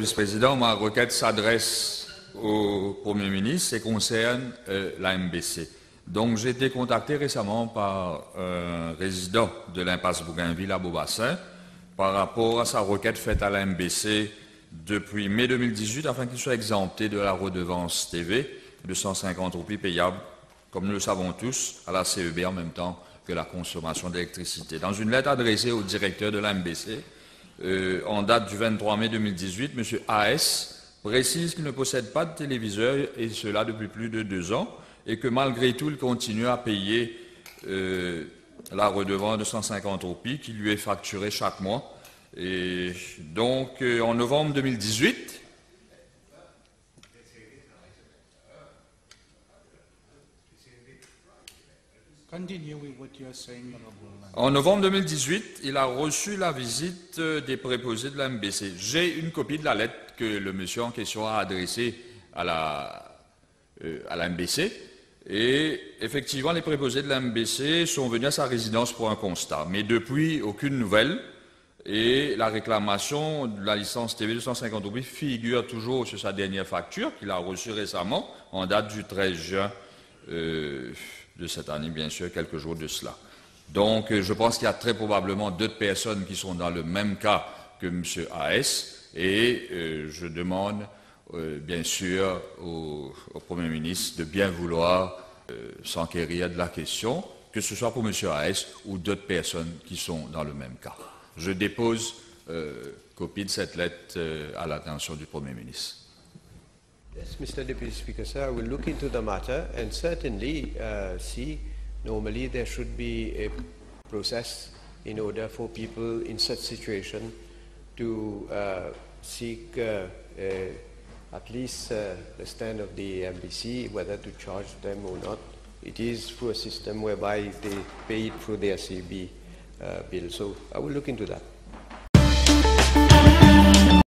vice-président. Ma requête s'adresse au Premier ministre et concerne la MBC. Donc, j'ai été contacté récemment par un résident de l'impasse Bougainville à Beaubassin par rapport à sa requête faite à la MBC depuis mai 2018 afin qu'il soit exempté de la redevance TV de 150 roupies payables, comme nous le savons tous, à la CEB en même temps que la consommation d'électricité. Dans une lettre adressée au directeur de la MBC, en date du 23 mai 2018, M. AS précise qu'il ne possède pas de téléviseur, et cela depuis plus de 2 ans, et que malgré tout, il continue à payer la redevance de 150 roupies qui lui est facturée chaque mois. Et donc, en novembre 2018, en novembre 2018, il a reçu la visite des préposés de la MBC. J'ai une copie de la lettre que le monsieur en question a adressée à la MBC. Et effectivement, les préposés de la MBC sont venus à sa résidence pour un constat. Mais depuis, aucune nouvelle. Et la réclamation de la licence TV de 150 roupies figure toujours sur sa dernière facture qu'il a reçue récemment, en date du 13 juin de cette année, bien sûr, quelques jours de cela. Donc, je pense qu'il y a très probablement d'autres personnes qui sont dans le même cas que M. AS, et je demande, bien sûr, au Premier ministre de bien vouloir s'enquérir de la question, que ce soit pour M. AS ou d'autres personnes qui sont dans le même cas. Je dépose copie de cette lettre à l'attention du Premier ministre. Yes, Mr. Deputy Speaker, sir, I will look into the matter and certainly see, normally there should be a process in order for people in such situation to seek at least the stand of the MBC, whether to charge them or not. It is through a system whereby they pay it through their CB bill. So I will look into that.